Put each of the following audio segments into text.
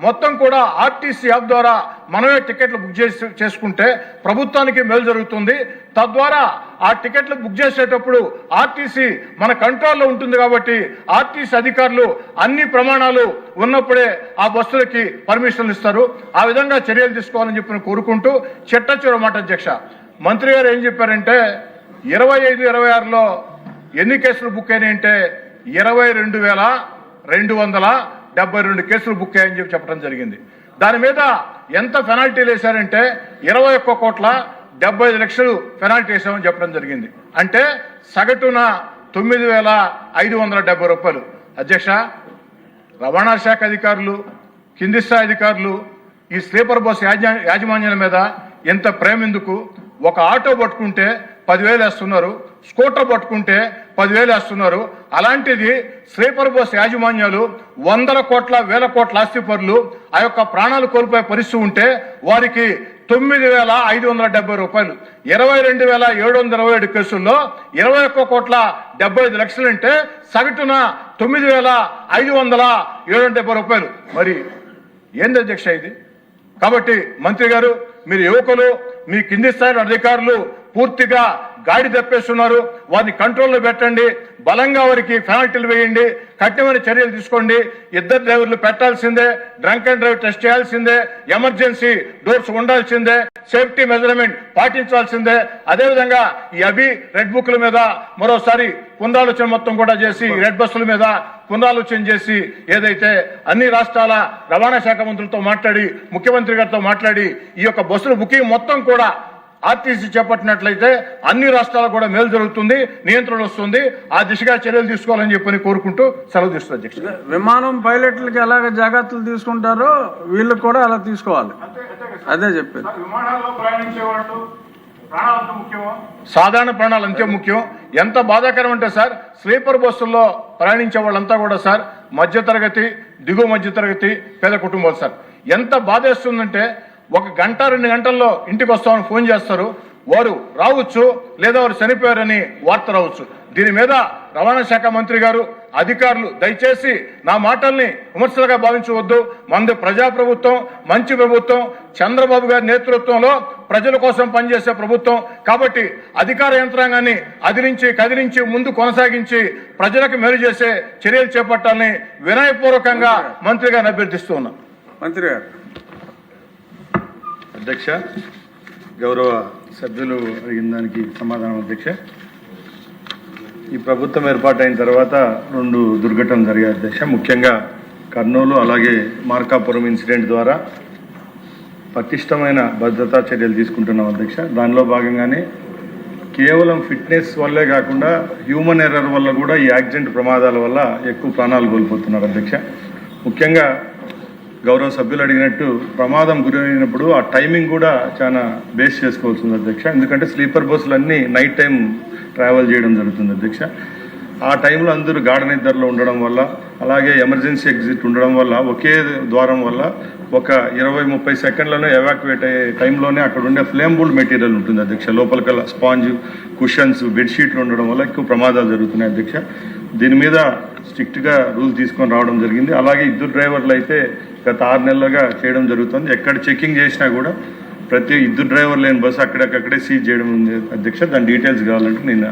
మొత్తం కూడా RTC app ద్వారా మనమే టికెట్లు బుక్ చేసుకుంటే ప్రభుత్వానికి మేలు జరుగుతుంది. తద్వారా ఆ టికెట్లు బుక్ చేసేటప్పుడు ఆర్టీసీ మన కంట్రోల్లో ఉంటుంది కాబట్టి ఆర్టీసీ అధికారులు అన్ని ప్రమాణాలు ఉన్నప్పుడే ఆ బస్సులకి పర్మిషన్లు ఇస్తారు. ఆ విధంగా చర్యలు తీసుకోవాలని చెప్పి కోరుకుంటూ చిట్ట మాట అధ్యక్ష, మంత్రి గారు ఏం చెప్పారంటే 25-26లో ఎన్ని కేసులు బుక్ అయినాయంటే 22,272 కేసులు బుక్ అయ్యాయని చెప్పడం జరిగింది. దాని మీద ఎంత పెనాల్టీలు వేశారంటే 21,75,00,000 పెనాల్టీ వేసామని చెప్పడం జరిగింది. అంటే సగటున 9,570 రూపాయలు. అధ్యక్ష, రవాణా శాఖ అధికారులు, కింది స్థాయి అధికారులు ఈ స్లీపర్ బస్ యాజమాన్యాల మీద ఎంత ప్రేమ ఎందుకు? ఒక ఆటో పట్టుకుంటే 10,000 వేస్తున్నారు, స్కూటర్ పట్టుకుంటే 10,000 వేస్తున్నారు. అలాంటిది స్లీపర్ బస్ యాజమాన్యాలు 100 కోట్ల 1000 కోట్ల ఆస్తిపరులు ఆ యొక్క ప్రాణాలు కోల్పోయే పరిస్థితి ఉంటే వారికి 9,570 రూపాయలు. 22,727 కేసుల్లో 21,75,00,000 అంటే సగటున 9,570 రూపాయలు. మరి ఏంది అధ్యక్ష ఇది? కాబట్టి మంత్రి గారు, మీరు యువకులు, మీ కింది స్థాయి అధికారులు పూర్తిగా గాడి తప్పేస్తున్నారు. వారిని కంట్రోల్లో పెట్టండి, బలంగా వారికి పెనాల్టీలు వేయండి, కఠినమైన చర్యలు తీసుకోండి. 2 డ్రైవర్లు పెట్టాల్సిందే, డ్రంక్ అండ్ డ్రైవ్ టెస్ట్ చేయాల్సిందే, ఎమర్జెన్సీ డోర్స్ ఉండాల్సిందే, సేఫ్టీ మెజర్మెంట్ పాటించాల్సిందే. అదేవిధంగా ఈ రెడ్ బుక్ల మీద మరోసారి పునరాలోచన మొత్తం కూడా చేసి, రెడ్ బస్సుల మీద పునరాలోచన చేసి ఏదైతే అన్ని రాష్ట్రాల రవాణా శాఖ మంత్రులతో మాట్లాడి, ముఖ్యమంత్రి గారితో మాట్లాడి ఈ యొక్క బస్సుల బుకింగ్ మొత్తం కూడా ఆర్టీసీ చేపట్టినట్లయితే అన్ని రాష్ట్రాలకు కూడా మేలు జరుగుతుంది, నియంత్రణ వస్తుంది. ఆ దిశగా చర్యలు తీసుకోవాలని చెప్పని కోరుకుంటూ సెలవు తీసుకుంటారు అధ్యక్ష. విమానం పైలట్లకి ఎలాగ జాగ్రత్తలు తీసుకుంటారో వీళ్ళకి కూడా అలా తీసుకోవాలి. అదే చెప్పారు. విమానాల్లో ప్రయాణించే వాళ్ళు ప్రాణాలంత ముఖ్యమో, సాధారణ ప్రాణాలు అంతే ముఖ్యం. ఎంత బాధాకరం అంటే సార్, స్లీపర్ బస్సుల్లో ప్రయాణించే వాళ్ళంతా కూడా సార్ మధ్యతరగతి, దిగువ మధ్యతరగతి, పేద కుటుంబాలు సార్. ఎంత బాధేస్తుందంటే 1 గంట 2 గంటల్లో ఇంటికి వస్తామని ఫోన్ చేస్తారు. వారు రావచ్చు, లేదా వారు చనిపోయారని వార్త రావచ్చు. దీని మీద రవాణా శాఖ మంత్రి గారు, అధికారులు దయచేసి నా మాటల్ని విమర్శలుగా భావించవద్దు. మనది ప్రజాప్రభుత్వం, మంచి ప్రభుత్వం, చంద్రబాబు గారి నేతృత్వంలో ప్రజల కోసం పనిచేసే ప్రభుత్వం. కాబట్టి అధికార యంత్రాంగాన్ని కదిలించి ముందు కొనసాగించి ప్రజలకు మేలు చేసే చర్యలు చేపట్టాలని వినయపూర్వకంగా మంత్రి గారిని అభ్యర్థిస్తూ ఉన్నాం. మంత్రి గారు. అధ్యక్ష, గౌరవ సభ్యులు అడిగిన దానికి సమాధానం. అధ్యక్ష, ఈ ప్రభుత్వం ఏర్పాటైన తర్వాత 2 దుర్ఘటనలు జరిగాయి అధ్యక్ష. ముఖ్యంగా కర్నూలు అలాగే మార్కాపురం ఇన్సిడెంట్ ద్వారా పటిష్టమైన భద్రతా చర్యలు తీసుకుంటున్నాం అధ్యక్ష. దానిలో భాగంగానే కేవలం ఫిట్నెస్ వల్లే కాకుండా హ్యూమన్ ఎర్రర్ వల్ల కూడా ఈ యాక్సిడెంట్ ప్రమాదాల వల్ల ఎక్కువ ప్రాణాలు కోల్పోతున్నారు అధ్యక్ష. ముఖ్యంగా గౌరవ సభ్యులు అడిగినట్టు ప్రమాదం గురైనప్పుడు ఆ టైమింగ్ కూడా చాలా బేస్ చేసుకోవాల్సింది అధ్యక్ష. ఎందుకంటే స్లీపర్ బస్సులు అన్నీ నైట్ టైం ట్రావెల్ చేయడం జరుగుతుంది అధ్యక్ష. ఆ టైంలో అందరూ గాఢ నిద్రలో ఉండడం వల్ల, అలాగే ఎమర్జెన్సీ ఎగ్జిట్ ఉండడం వల్ల, ఒకే ద్వారం వల్ల ఒక 20-30 సెకండ్లలో ఎవాక్యువేట్ అయ్యే టైంలోనే అక్కడ ఉండే ఫ్లేమబుల్ మెటీరియల్ ఉంటుంది అధ్యక్ష. లోపలికల్లా స్పాంజ్, కుషన్స్, బెడ్షీట్లు ఉండడం వల్ల ఎక్కువ ప్రమాదాలు జరుగుతున్నాయి అధ్యక్ష. దీని మీద స్ట్రిక్ట్గా రూల్స్ తీసుకొని రావడం జరిగింది. అలాగే 2 డ్రైవర్లు అయితే గత 6 నెలలుగా చేయడం జరుగుతుంది. ఎక్కడ చెకింగ్ చేసినా కూడా ప్రతి 2 డ్రైవర్ లేని బస్సు అక్కడే సీజ్ చేయడం ఉంది అధ్యక్ష. దాని డీటెయిల్స్ కావాలంటే నేను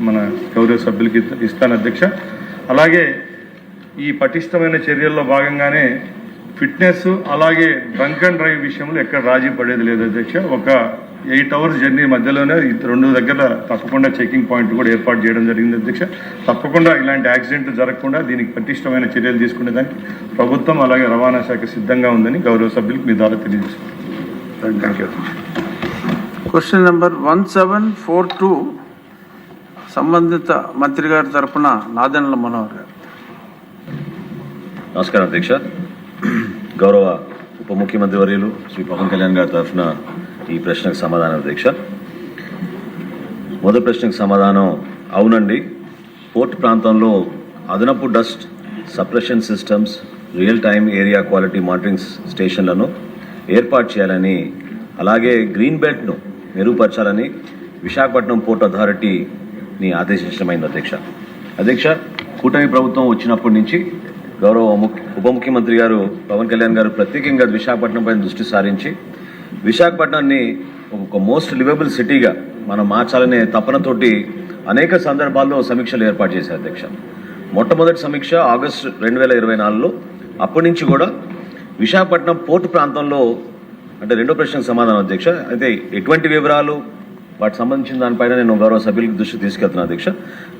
మన గౌరవ సభ్యులకి ఇస్తాను అధ్యక్ష. అలాగే ఈ పటిష్టమైన చర్యల్లో భాగంగానే ఫిట్నెస్ అలాగే డ్రంక్ అండ్ డ్రైవ్ విషయంలో ఎక్కడ రాజీ పడేది లేదు అధ్యక్ష. ఒక 8 అవర్స్ జర్నీ మధ్యలోనే 2 దగ్గర తప్పకుండా చెకింగ్ పాయింట్ కూడా ఏర్పాటు చేయడం జరిగింది అధ్యక్ష. తప్పకుండా ఇలాంటి యాక్సిడెంట్ జరగకుండా దీనికి పటిష్టమైన చర్యలు తీసుకునేదానికి ప్రభుత్వం అలాగే రవాణా శాఖ సిద్ధంగా ఉందని గౌరవ సభ్యులకు మీ ద్వారా తెలియజేస్తున్నాను. Thank you. క్వశ్చన్ నెంబర్ 1742 సంబంధిత మంత్రి గారి తరఫున నాదెండ్ల మనోహర్ గారు. నమస్కారం అధ్యక్ష. గౌరవ ఉప ముఖ్యమంత్రి వర్యులు శ్రీ పవన్ కళ్యాణ్ గారి తరఫున ఈ ప్రశ్నకు సమాధానం అధ్యక్ష. మొదటి ప్రశ్నకు సమాధానం అవునండి. పోర్ట్ ప్రాంతంలో అదనపు dust suppression systems, real time area quality monitoring స్టేషన్లను ఏర్పాటు చేయాలని, అలాగే గ్రీన్ బెల్ట్ను మెరుగుపరచాలని విశాఖపట్నం పోర్ట్ అథారిటీని ఆదేశించడమైంది అధ్యక్ష. కూటమి ప్రభుత్వం వచ్చినప్పటి నుంచి గౌరవ ఉప ముఖ్యమంత్రి గారు పవన్ కళ్యాణ్ గారు ప్రత్యేకంగా విశాఖపట్నం పైన దృష్టి సారించి విశాఖపట్నాన్ని ఒక మోస్ట్ లివబుల్ సిటీగా మనం మార్చాలనే తపనతోటి అనేక సందర్భాల్లో సమీక్షలు ఏర్పాటు చేశారు అధ్యక్ష. మొట్టమొదటి సమీక్ష ఆగస్టు 2024లో. అప్పటి నుంచి కూడా విశాఖపట్నం పోర్టు ప్రాంతంలో, అంటే రెండో ప్రశ్నకు సమాధానం అధ్యక్ష, అయితే ఎటువంటి వివరాలు వాటికి సంబంధించిన దానిపైన నేను గౌరవ సభ్యులకు దృష్టి తీసుకెళ్తున్నాను అధ్యక్ష.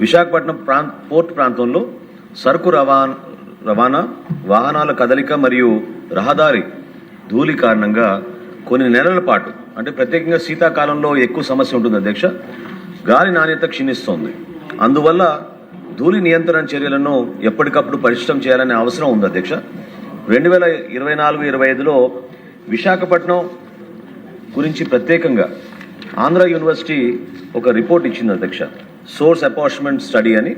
విశాఖపట్నం పోర్టు ప్రాంతంలో సరుకు రవాణా, వాహనాల కదలిక మరియు రహదారి ధూళి కారణంగా కొన్ని నెలల పాటు, అంటే ప్రత్యేకంగా శీతాకాలంలో ఎక్కువ సమస్య ఉంటుంది అధ్యక్ష, గాలి నాణ్యత క్షీణిస్తోంది. అందువల్ల ధూళి నియంత్రణ చర్యలను ఎప్పటికప్పుడు పరిశీలన చేయాలనే అవసరం ఉంది అధ్యక్ష. 2024-25లో విశాఖపట్నం గురించి ప్రత్యేకంగా ఆంధ్ర యూనివర్సిటీ ఒక రిపోర్ట్ ఇచ్చింది అధ్యక్ష, సోర్స్ అపార్ట్మెంట్ స్టడీ అని.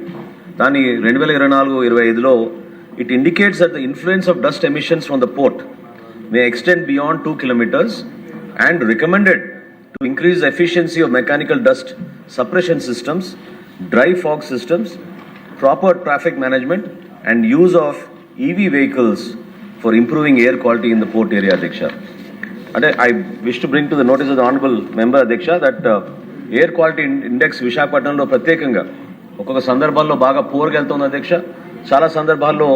దాని 2024-25లో it indicates that the influence of dust emissions from the port may extend beyond 2 kilometers and recommended to increase the efficiency of mechanical dust suppression systems, dry fog systems, proper traffic management and use of EV vehicles for improving air quality in the port area, Adhiksha. And I wish to bring to the notice of the honorable member, Adhiksha, that air quality index Vishakhapatnamlo pratyekanga ఒక్కొక్క సందర్భాల్లో బాగా పూర్గా వెళ్తుంది అధ్యక్ష, చాలా సందర్భాల్లో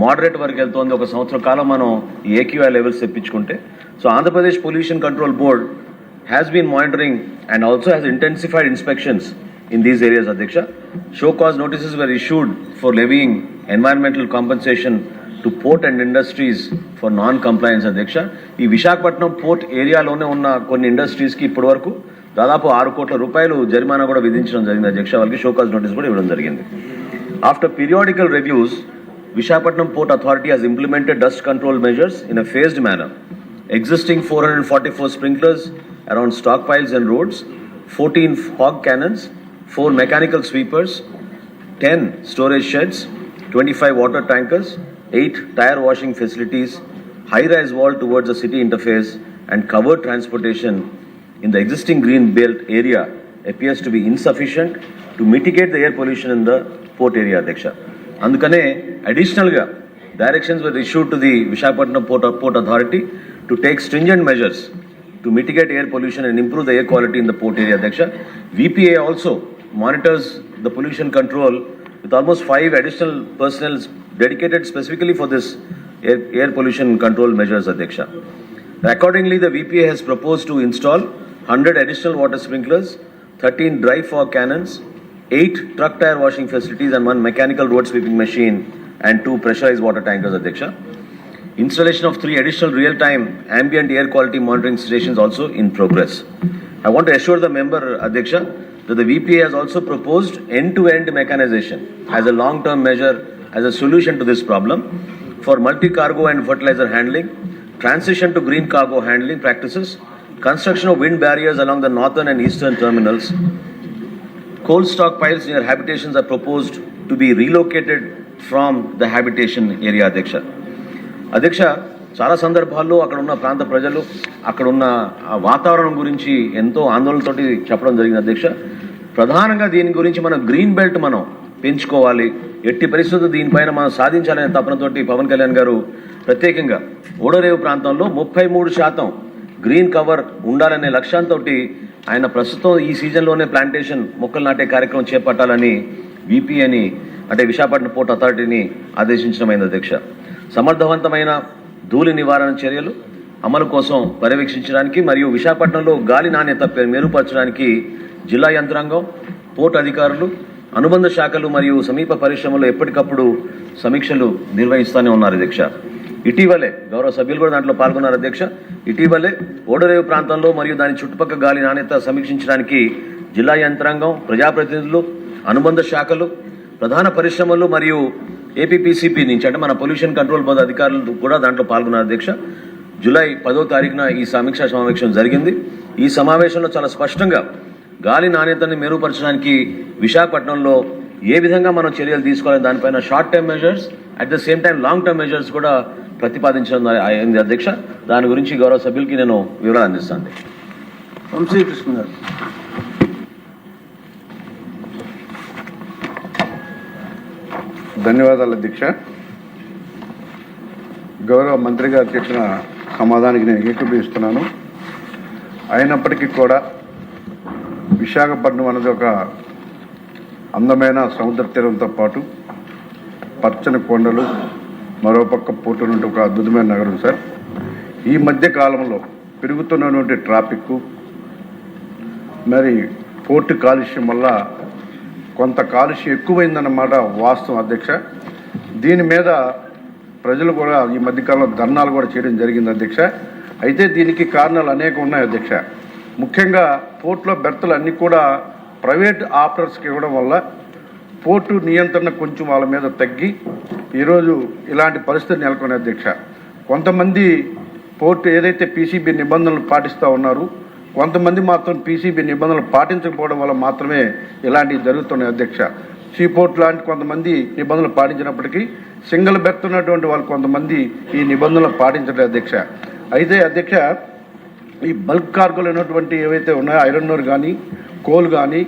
moderate వరకు వెళ్తుంది. ఒక సంవత్సరం కాలం మనం ఈ AQI లెవెల్స్ తెప్పించుకుంటే. So Andhra Pradesh pollution control board has been monitoring and also has intensified inspections in these areas అధ్యక్ష. Show cause notices were issued for levying environmental compensation to port and industries for non compliance అధ్యక్ష. ఈ Visakhapatnam port ఏరియాలోనే ఉన్న కొన్ని ఇండస్ట్రీస్కి ఇప్పటి వరకు దాదాపు 6 కోట్ల రూపాయలు జరిమానా కూడా విధించడం జరిగింది అధ్యక్ష. వాళ్ళకి షో కాజ్ నోటీస్ కూడా ఇవ్వడం జరిగింది. After periodical reviews, Visakhapatnam Port Authority has implemented dust control measures in a phased manner. Existing 444 sprinklers around stockpiles and roads, 14 fog cannons, 4 mechanical sweepers, 10 storage sheds, 25 water tankers, 8 tire washing facilities, high-rise wall towards the city interface and covered transportation in the existing green belt area appears to be insufficient to mitigate the air pollution in the port area, Adhiksha. అందుకనే అడిషనల్గా directions were issued to the Visakhapatnam port authority to take stringent measures to mitigate air pollution and improve the air quality in the port area అధ్యక్ష. VPA also monitors the pollution control with almost 5 additional personals dedicated specifically for this air pollution control measures అధ్యక్ష. Accordingly, the VPA has proposed to install 100 additional water sprinklers, 13 dry fog cannons, 8 truck tire washing facilities and 1 mechanical road sweeping machine and 2 pressurized water tankers, Adhiksha. Installation of 3 additional real-time ambient air quality monitoring stations also in progress. I want to assure the member, Adhiksha, that the VPA has also proposed end-to-end mechanization as a long-term measure as a solution to this problem for multi-cargo and fertilizer handling, transition to green cargo handling practices, construction of wind barriers along the northern and eastern terminals. Coal stockpiles near habitations are proposed to be relocated from the habitation area, Adhiksha. Adhiksha, చాలా సందర్భాల్లో అక్కడ ఉన్న ప్రాంత ప్రజలు అక్కడ ఉన్న వాతావరణం గురించి ఎంతో ఆందోళనతోటి చెప్పడం జరిగింది అధ్యక్ష. ప్రధానంగా దీని గురించి మనం గ్రీన్ బెల్ట్ మనం పెంచుకోవాలి, ఎట్టి పరిస్థితులు దీనిపైన మనం సాధించాలనే తపనతోటి పవన్ కళ్యాణ్ గారు ప్రత్యేకంగా ఓడరేవు ప్రాంతంలో 33% గ్రీన్ కవర్ ఉండాలనే లక్ష్యంతో ఆయన ప్రస్తుతం ఈ సీజన్లోనే ప్లాంటేషన్ మొక్కలు నాటే కార్యక్రమం చేపట్టాలని VPAని అంటే విశాఖపట్నం పోర్ట్ అథారిటీని ఆదేశించడమైంది అధ్యక్ష. సమర్థవంతమైన ధూళి నివారణ చర్యలు అమలు కోసం పర్యవేక్షించడానికి మరియు విశాఖపట్నంలో గాలి నాణ్యత మెరుగుపరచడానికి జిల్లా యంత్రాంగం, పోర్ట్ అధికారులు, అనుబంధ శాఖలు మరియు సమీప పరిశ్రమలు ఎప్పటికప్పుడు సమీక్షలు నిర్వహిస్తూనే ఉన్నారు అధ్యక్ష. ఇటీవలే గౌరవ సభ్యులు కూడా దాంట్లో పాల్గొన్నారు అధ్యక్ష. ఇటీవలే ఓడరేవు ప్రాంతంలో మరియు దాని చుట్టుపక్కల గాలి నాణ్యత సమీక్షించడానికి జిల్లా యంత్రాంగం, ప్రజాప్రతినిధులు, అనుబంధ శాఖలు, ప్రధాన పరిశ్రమలు మరియు APPCP నుంచి అంటే మన పొల్యూషన్ కంట్రోల్ బోర్డు అధికారులు కూడా దాంట్లో పాల్గొన్నారు అధ్యక్ష. జూలై 10వ తారీఖున ఈ సమీక్షా సమావేశం జరిగింది. ఈ సమావేశంలో చాలా స్పష్టంగా గాలి నాణ్యతని మెరుగుపరచడానికి విశాఖపట్నంలో ఏ విధంగా మనం చర్యలు తీసుకోవాలని దానిపైన short term measures at the same time long term measures కూడా ప్రతిపాదించడం అయింది అధ్యక్ష. దాని గురించి గౌరవ సభ్యులకి నేను వివరాలు అందిస్తాను. వంశీకృష్ణ గారు. ధన్యవాదాలు అధ్యక్ష. గౌరవ మంత్రి గారు చెప్పిన సమాధానానికి నేను ఏకీభవిస్తున్నాను. అయినప్పటికీ కూడా విశాఖపట్నం అనేది ఒక అందమైన సముద్ర తీరంతో పాటు పచ్చని కొండలు, మరోపక్క పోర్టు నుండి ఒక అద్భుతమైన నగరం సార్. ఈ మధ్య కాలంలో పెరుగుతున్నటువంటి ట్రాఫిక్, మరి పోర్టు కాలుష్యం వల్ల కొంత కాలుష్యం ఎక్కువైందన్నమాట వాస్తవం అధ్యక్ష. దీని మీద ప్రజలు కూడా ఈ మధ్యకాలంలో ధర్నాలు కూడా చేయడం జరిగింది అధ్యక్ష. అయితే దీనికి కారణాలు అనేక ఉన్నాయి అధ్యక్ష. ముఖ్యంగా పోర్టులో బెర్తులు అన్నీ కూడా ప్రైవేట్ ఆపరేటర్స్కి ఇవ్వడం వల్ల పోర్టు నియంత్రణ కొంచెం వాళ్ళ మీద తగ్గి ఈరోజు ఇలాంటి పరిస్థితి నెలకొనే అధ్యక్ష. కొంతమంది పోర్టు ఏదైతే పీసీబీ నిబంధనలు పాటిస్తూ ఉన్నారు, కొంతమంది మాత్రం పీసీబీ నిబంధనలు పాటించకపోవడం వల్ల మాత్రమే ఇలాంటివి జరుగుతున్నాయి అధ్యక్ష. సీపోర్ట్ లాంటి కొంతమంది నిబంధనలు పాటించినప్పటికీ సింగిల్ బెర్త్ ఉన్నటువంటి వాళ్ళు కొంతమంది ఈ నిబంధనలు పాటించలేదు అధ్యక్ష. అయితే అధ్యక్ష, ఈ బల్క్ కార్గోలు అయినటువంటి ఏవైతే ఉన్నాయో ఐరన్ ఓర్ కానీ, కోల్ కానీ,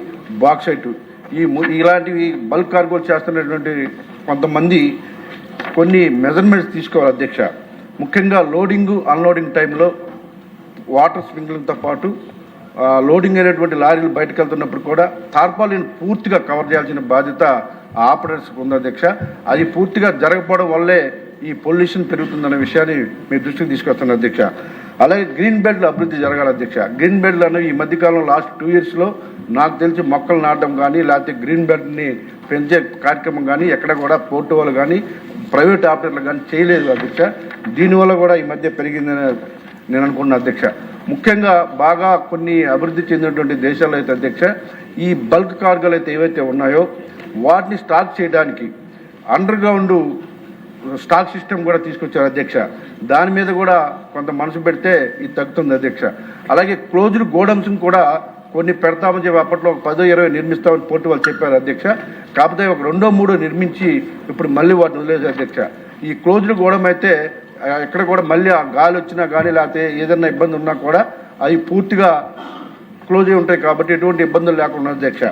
బాక్సైట్, ఇలాంటివి బల్క్ కార్గోలు చేస్తున్నటువంటి కొంతమంది కొన్ని మెజర్మెంట్స్ తీసుకోవాలి అధ్యక్ష. ముఖ్యంగా లోడింగ్ అన్లోడింగ్ టైంలో వాటర్ స్ప్రింక్లర్తో పాటు లోడింగ్ అయినటువంటి లారీలు బయటకు వెళ్తున్నప్పుడు కూడా తార్పాలిన్ పూర్తిగా కవర్ చేయాల్సిన బాధ్యత ఆపరేటర్స్కి ఉంది అధ్యక్ష. అది పూర్తిగా జరగకపోవడం వల్లే ఈ పొల్యూషన్ పెరుగుతుందనే విషయాన్ని మీ దృష్టికి తీసుకొస్తున్నారు అధ్యక్ష. అలాగే గ్రీన్ బెల్ట్లు అభివృద్ధి జరగాలి అధ్యక్ష. గ్రీన్ బెల్ట్లు అనేవి ఈ మధ్యకాలంలో లాస్ట్ 2 yearsలో నాకు తెలిసి మొక్కలు నాటడం కానీ, లేకపోతే గ్రీన్ బెల్ట్ని పెంచే కార్యక్రమం కానీ ఎక్కడ కూడా పోర్టు వాళ్ళు కానీ ప్రైవేట్ ఆపరేటర్లు కానీ చేయలేదు అధ్యక్ష. దీనివల్ల కూడా ఈ మధ్య పెరిగిందని నేను అనుకున్నాను అధ్యక్ష. ముఖ్యంగా బాగా కొన్ని అభివృద్ధి చెందినటువంటి దేశాల్లో అయితే అధ్యక్ష, ఈ బల్క్ కార్గోలు అయితే ఏవైతే ఉన్నాయో వాటిని స్టాక్ చేయడానికి అండర్ గ్రౌండ్ స్టాక్ సిస్టమ్ కూడా తీసుకొచ్చారు అధ్యక్ష. దాని మీద కూడా కొంత మనసు పెడితే ఇది తగ్గుతుంది అధ్యక్ష. అలాగే క్లోజ్డ్ గోడౌన్స్ కూడా కొన్ని పెడతామని చెప్పి అప్పట్లో ఒక 10-20 నిర్మిస్తామని పోర్టు వాళ్ళు చెప్పారు అధ్యక్ష. కాకపోతే ఒక 2-3 నిర్మించి ఇప్పుడు మళ్ళీ వాటిని వదిలేసారు అధ్యక్ష. ఈ క్లోజ్డ్ గోడౌన్ అయితే ఎక్కడ కూడా మళ్ళీ ఆ గాలి వచ్చినా కానీ లేకపోతే ఏదైనా ఇబ్బంది ఉన్నా కూడా అవి పూర్తిగా క్లోజ్ అయి ఉంటాయి కాబట్టి ఎటువంటి ఇబ్బందులు లేకుండా అధ్యక్ష.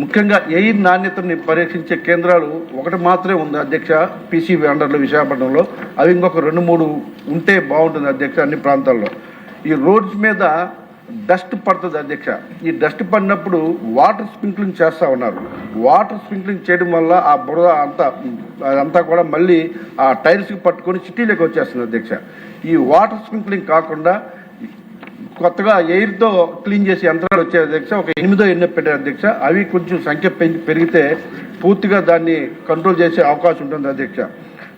ముఖ్యంగా ఎయిర్ నాణ్యతని పరీక్షించే కేంద్రాలు ఒకటి మాత్రమే ఉంది అధ్యక్ష పీసీబీ అండర్లో విశాఖపట్నంలో. అవి ఇంకొక 2-3 ఉంటే బాగుంటుంది అధ్యక్ష అన్ని ప్రాంతాల్లో. ఈ రోడ్స్ మీద డస్ట్ పడుతుంది అధ్యక్ష. ఈ డస్ట్ పడినప్పుడు వాటర్ స్ప్రింక్లింగ్ చేస్తూ ఉన్నారు. వాటర్ స్ప్రింక్లింగ్ చేయడం వల్ల ఆ బురద అదంతా కూడా మళ్ళీ ఆ టైర్స్కి పట్టుకొని సిటీలోకి వచ్చేస్తుంది అధ్యక్ష. ఈ వాటర్ స్ప్రింక్లింగ్ కాకుండా కొత్తగా ఎయిర్తో క్లీన్ చేసే యంత్రాలు వచ్చాయి అధ్యక్ష. ఒక 8 ఎన్నో పెట్టారు అధ్యక్ష. అవి కొంచెం సంఖ్య పెరిగితే పూర్తిగా దాన్ని కంట్రోల్ చేసే అవకాశం ఉంటుంది అధ్యక్ష.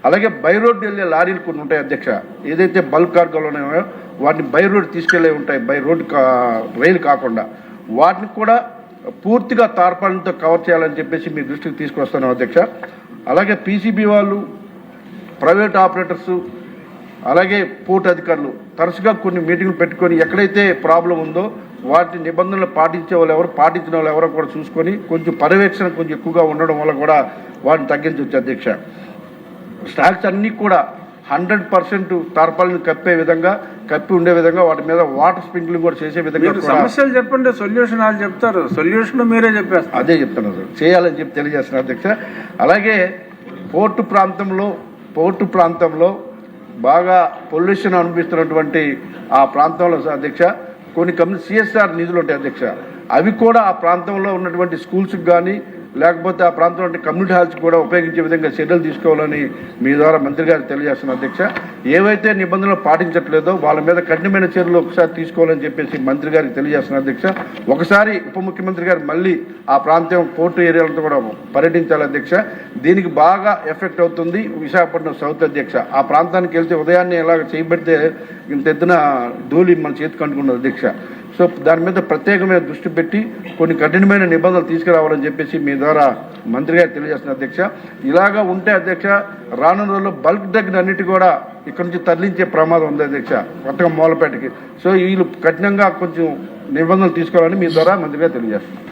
అలాగే బై రోడ్ వెళ్ళే లారీలు కొన్ని ఉంటాయి అధ్యక్ష. ఏదైతే బల్క్ కార్గోలు ఉన్నాయో వాటిని బై రోడ్ తీసుకెళ్లే ఉంటాయి, బై రోడ్ రైలు కాకుండా వాటిని కూడా పూర్తిగా తార్పాలతో కవర్ చేయాలని చెప్పేసి మీ దృష్టికి తీసుకొస్తాను అధ్యక్ష. అలాగే పీసీబీ వాళ్ళు, ప్రైవేట్ ఆపరేటర్సు, అలాగే పోర్టు అధికారులు తరచుగా కొన్ని మీటింగ్లు పెట్టుకొని ఎక్కడైతే ప్రాబ్లం ఉందో వాటి నిబంధనలు పాటించే వాళ్ళు ఎవరు, పాటించిన వాళ్ళు ఎవరో కూడా చూసుకొని కొంచెం పర్యవేక్షణ కొంచెం ఎక్కువగా ఉండడం వల్ల కూడా వాటిని తగ్గించవచ్చు అధ్యక్ష. స్టాక్స్ అన్నీ కూడా 100% తార్పాలను కప్పి ఉండే విధంగా వాటి మీద వాటర్ స్ప్రింక్లింగ్ కూడా చేసే విధంగా సమస్యలు చెప్పండి, సొల్యూషన్ వాళ్ళు చెప్తారు. సొల్యూషన్ మీరే చెప్పేస్తారు. అదే చెప్తున్నారు సార్, చేయాలని చెప్పి తెలియజేస్తున్నారు అధ్యక్ష. అలాగే పోర్టు ప్రాంతంలో బాగా పొల్యూషన్ అనిపిస్తున్నటువంటి ఆ ప్రాంతంలో అధ్యక్ష కొన్ని కంపెనీ సిఎస్ఆర్ నిధులు ఉంటాయి అధ్యక్ష. అవి కూడా ఆ ప్రాంతంలో ఉన్నటువంటి స్కూల్స్కి కానీ లేకపోతే ఆ ప్రాంతంలో కమ్యూనిటీ హాల్స్ కూడా ఉపయోగించే విధంగా చర్యలు తీసుకోవాలని మీ ద్వారా మంత్రి గారికి తెలియజేస్తున్నారు అధ్యక్ష. ఏవైతే నిబంధనలు పాటించట్లేదో వాళ్ళ మీద కఠినమైన చర్యలు ఒకసారి తీసుకోవాలని చెప్పేసి మంత్రి గారికి తెలియజేస్తున్నారు అధ్యక్ష. ఒకసారి ఉప ముఖ్యమంత్రి గారు మళ్ళీ ఆ ప్రాంతం పోర్టు ఏరియాలతో కూడా పర్యటించాలి అధ్యక్ష. దీనికి బాగా ఎఫెక్ట్ అవుతుంది విశాఖపట్నం సౌత్ అధ్యక్ష. ఆ ప్రాంతానికి వెళ్తే ఉదయాన్నే ఎలాగ చేయబెడితే ఇంత ఎత్తున ధూళి మన చేతికి అంటుకున్నది అధ్యక్ష. సో దాని మీద ప్రత్యేకమైన దృష్టి పెట్టి కొన్ని కఠినమైన నిబంధనలు తీసుకురావాలని చెప్పేసి మీ ద్వారా మంత్రి గారు తెలియజేస్తున్నారు అధ్యక్ష. ఇలాగా ఉంటే అధ్యక్ష రానున్న రోజుల్లో బల్క్ డ్రగ్ అన్నిటి కూడా ఇక్కడ నుంచి తరలించే ప్రమాదం ఉంది అధ్యక్ష, కొత్తగా మూలపేటకి. సో వీళ్ళు కఠినంగా కొంచెం నిబంధనలు తీసుకోవాలని మీ ద్వారా మంత్రి గారు తెలియజేస్తున్నారు.